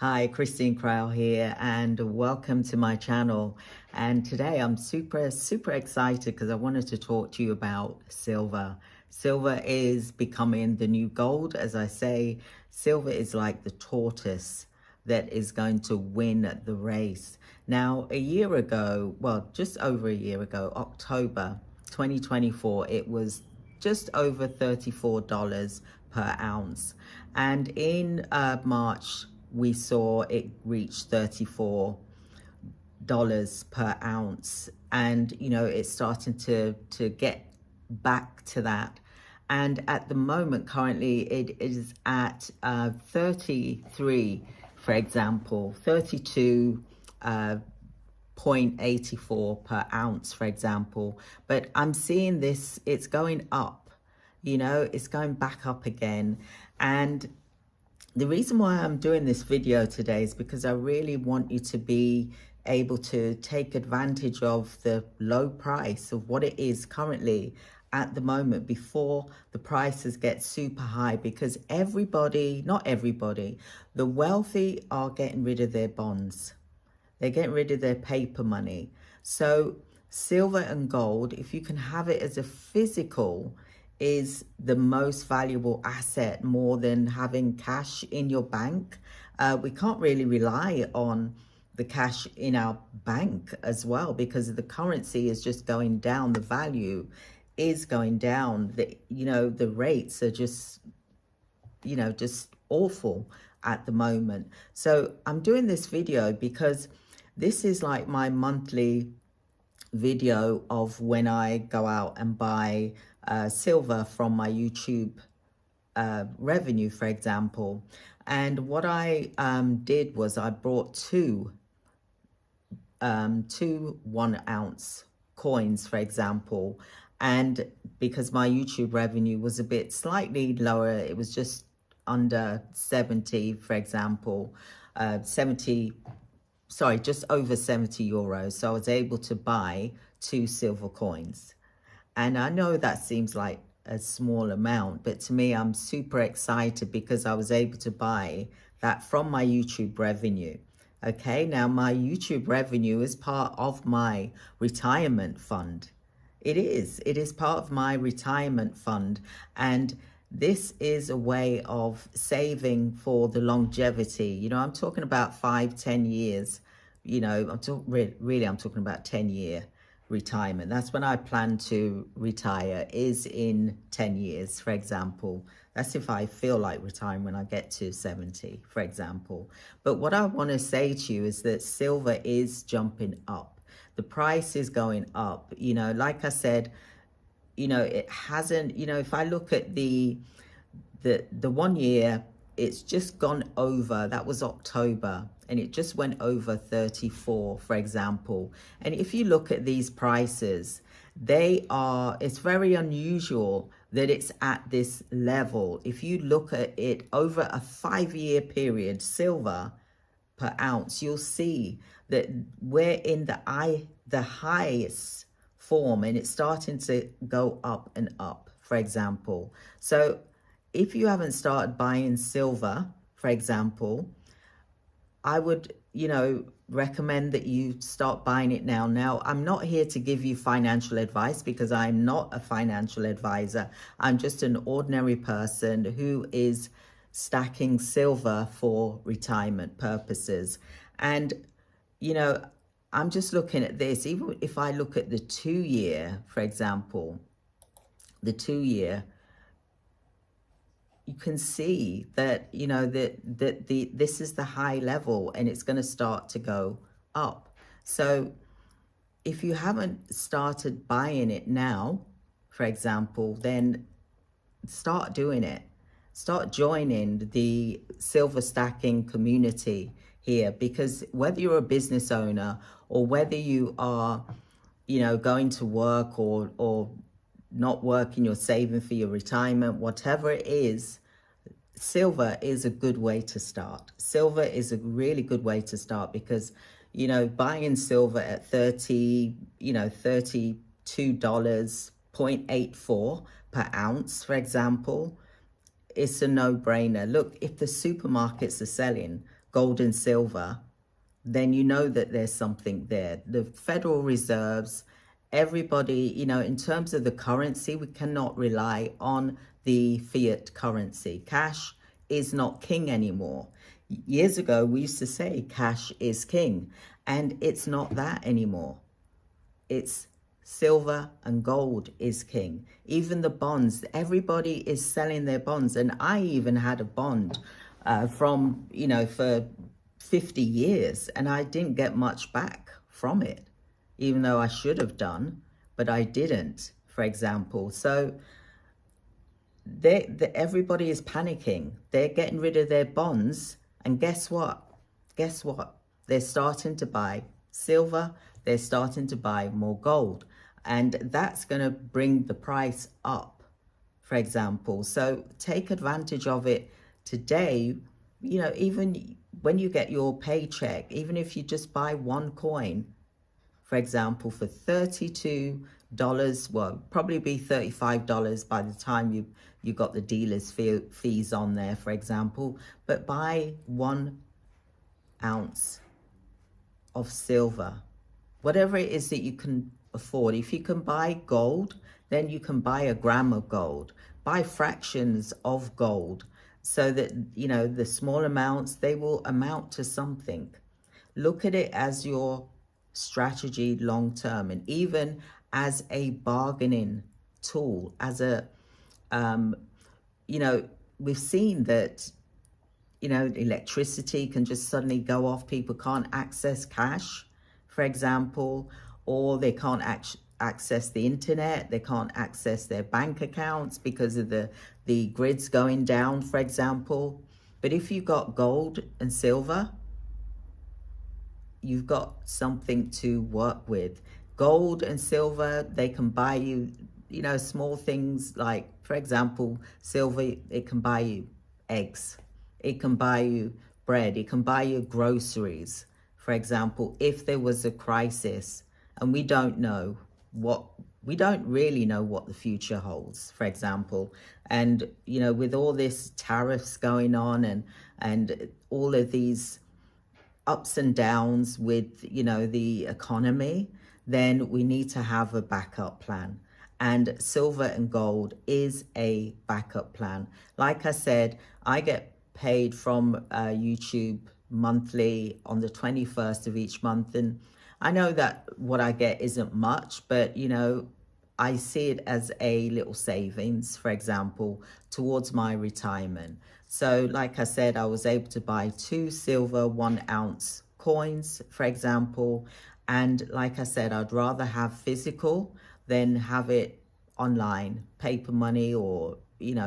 Hi, Christine Crowell here, and welcome to my channel. And today I'm super excited because I wanted to talk to you about silver. Silver is becoming the new gold. As I say, silver is like the tortoise that is going to win the race. Now, a year ago, well, just over a year ago, October 2024, it was just over $34 per ounce. And in March, we saw it reach $34 per ounce. And, it's starting to get back to that. And at the moment, currently, it is at 33, for example, 32, 0.84 per ounce, for example. But I'm seeing this, it's going up, it's going back up again. And the reason why I'm doing this video today is because I really want you to be able to take advantage of the low price of what it is currently at the moment before the prices get super high, because not everybody, the wealthy are getting rid of their bonds. They're getting rid of their paper money. So silver and gold, if you can have it as a physical, is the most valuable asset, more than having cash in your bank. We can't really rely on the cash in our bank as well, because the currency is just going down. The value is going down. The rates are just awful at the moment. So I'm doing this video because this is like my monthly video of when I go out and buy silver from my YouTube revenue, for example. And what I did was I brought two 1 ounce coins, for example. And because my YouTube revenue was a bit slightly lower, it was just under 70, for example, just over 70 euros. So I was able to buy 2 silver coins. And I know that seems like a small amount, but to me, I'm super excited because I was able to buy that from my YouTube revenue. Okay, now my YouTube revenue is part of my retirement fund. It is part of my retirement fund. And this is a way of saving for the longevity. I'm talking about 5-10 years. I'm talking about 10-year retirement. That's when I plan to retire, is in 10 years, for example. That's if I feel like retiring when I get to 70, for example. But what I want to say to you is that silver is jumping up. The price is going up. Like I said, it hasn't, if I look at the 1 year, it's just gone over, that was October, and it just went over 34, for example. And if you look at these prices, it's very unusual that it's at this level. If you look at it over a 5-year period, silver per ounce, you'll see that we're in the highest form, and it's starting to go up and up, for example. So if you haven't started buying silver, for example, I would, recommend that you start buying it now. Now, I'm not here to give you financial advice because I'm not a financial advisor. I'm just an ordinary person who is stacking silver for retirement purposes. And, I'm just looking at this. Even if I look at the 2-year, for example, the 2-year, you can see that, this is the high level, and it's going to start to go up. So if you haven't started buying it now, for example, then start doing it. Start joining the silver stacking community here, because whether you're a business owner or whether you are, going to work or not working, you're saving for your retirement, whatever it is, silver is a good way to start. Silver is a really good way to start because, buying silver at $32.84 per ounce, for example, it's a no-brainer. Look, if the supermarkets are selling gold and silver, then you know that there's something there. The Federal Reserves, everybody, in terms of the currency, we cannot rely on the fiat currency. Cash is not king anymore. Years ago, we used to say cash is king, and it's not that anymore. It's silver and gold is king. Even the bonds, everybody is selling their bonds. And I even had a bond from, for 50 years, and I didn't get much back from it, even though I should have done, but I didn't, for example. So everybody is panicking. They're getting rid of their bonds. And guess what? They're starting to buy silver. They're starting to buy more gold. And that's going to bring the price up, for example. So take advantage of it today. Even when you get your paycheck, even if you just buy one coin, for example, for $32, well, probably be $35 by the time you got the dealer's fees on there, for example. But buy 1 ounce of silver, whatever it is that you can afford. If you can buy gold, then you can buy a gram of gold, buy fractions of gold, so that, the small amounts, they will amount to something. Look at it as your strategy long term, and even as a bargaining tool, as a, we've seen that, electricity can just suddenly go off. People can't access cash, for example, or they can't access the internet. They can't access their bank accounts because of the grids going down, for example. But if you've got gold and silver, you've got something to work with. Gold and silver, they can buy you, small things like, for example, silver, it can buy you eggs. It can buy you bread. It can buy you groceries, for example, if there was a crisis. And we don't really know what the future holds, for example. And, with all this tariffs going on and all of these ups and downs with, the economy, then we need to have a backup plan. And silver and gold is a backup plan. Like I said, I get paid from YouTube monthly on the 21st of each month. And I know that what I get isn't much, but, I see it as a little savings, for example, towards my retirement. So like I said, I was able to buy 2 silver 1 ounce coins, for example. And like I said, I'd rather have physical than have it online, paper money, or, in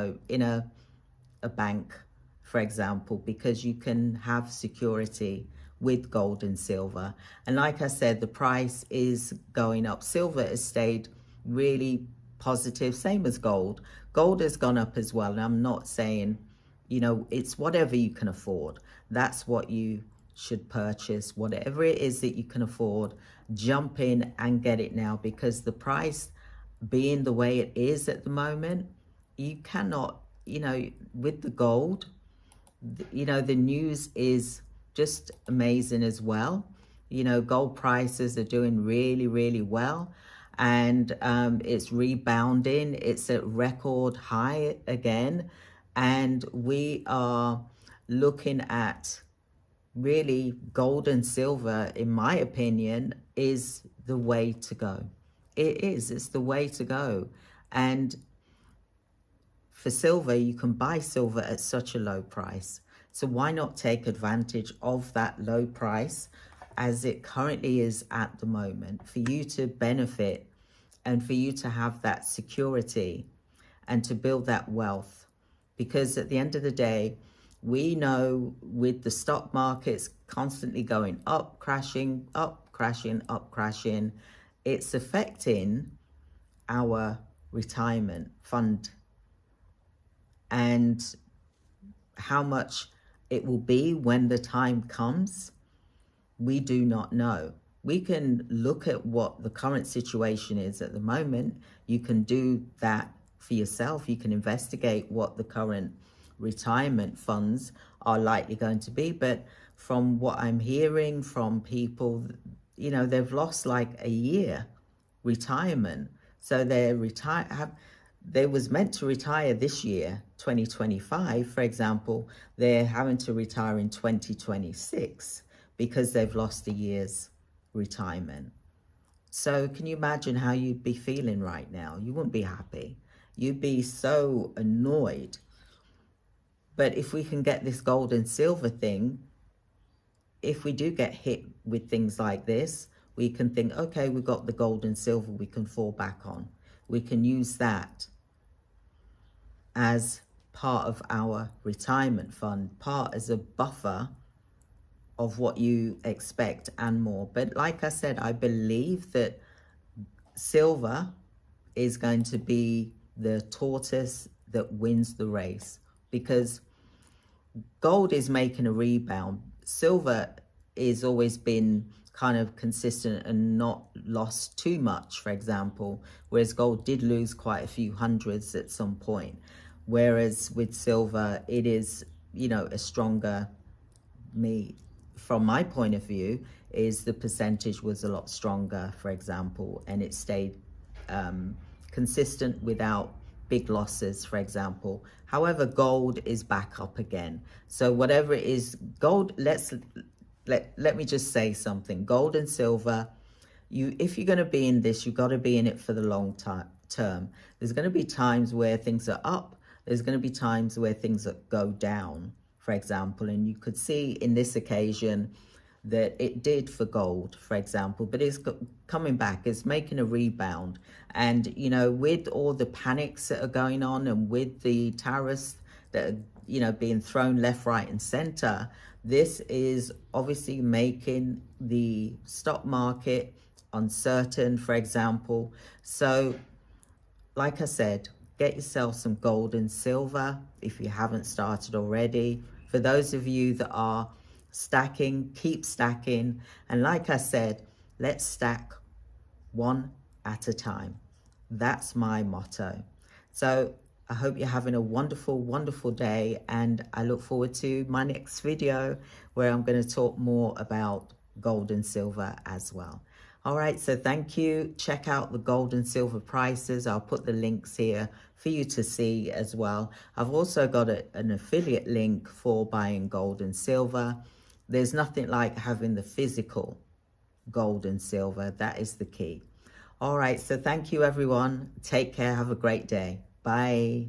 a bank, for example, because you can have security with gold and silver. And like I said, the price is going up. Silver has stayed really positive, same as gold. Gold has gone up as well. And I'm not saying, it's whatever you can afford. That's what you should purchase. Whatever it is that you can afford, jump in and get it now, because the price being the way it is at the moment, you cannot, with the gold, the news is just amazing as well. Gold prices are doing really, really well. And it's rebounding. It's at record high again. And we are looking at really gold and silver, in my opinion, is the way to go. It's the way to go. And for silver, you can buy silver at such a low price. So why not take advantage of that low price as it currently is at the moment, for you to benefit and for you to have that security and to build that wealth? Because at the end of the day, we know with the stock markets constantly going up, crashing, up, crashing, up, crashing, it's affecting our retirement fund. And how much it will be when the time comes, we do not know. We can look at what the current situation is at the moment. You can do that for yourself. You can investigate what the current retirement funds are likely going to be. But from what I'm hearing from people, you know, they've lost like a year retirement. So they was meant to retire this year, 2025, for example. They're having to retire in 2026 because they've lost a year's retirement. So can you imagine how you'd be feeling right now? You wouldn't be happy. You'd be so annoyed. But if we can get this gold and silver thing, if we do get hit with things like this, we can think, okay, we've got the gold and silver we can fall back on. We can use that as part of our retirement fund, part as a buffer of what you expect and more. But like I said, I believe that silver is going to be the tortoise that wins the race, because gold is making a rebound. Silver is always been kind of consistent and not lost too much, for example, whereas gold did lose quite a few hundreds at some point. Whereas with silver, it is, you know, a stronger, from my point of view, is the percentage was a lot stronger, for example, and it stayed consistent without big losses, for example. However, gold is back up again. So whatever it is, gold, let me just say something. Gold and silver, if you're going to be in this, you've got to be in it for the long term. There's going to be times where things are up. There's going to be times where things go down, for example. And you could see in this occasion that it did for gold, for example, but it's coming back, it's making a rebound. And, you know, with all the panics that are going on and with the tariffs that are, you know, being thrown left, right, and center, this is obviously making the stock market uncertain, for example. So, like I said, get yourself some gold and silver if you haven't started already. For those of you that are stacking, keep stacking. And like I said, let's stack one at a time. That's my motto. So I hope you're having a wonderful, wonderful day. And I look forward to my next video where I'm going to talk more about gold and silver as well. All right, so thank you. Check out the gold and silver prices. I'll put the links here for you to see as well. I've also got an affiliate link for buying gold and silver. There's nothing like having the physical gold and silver. That is the key. All right, so thank you, everyone. Take care. Have a great day. Bye.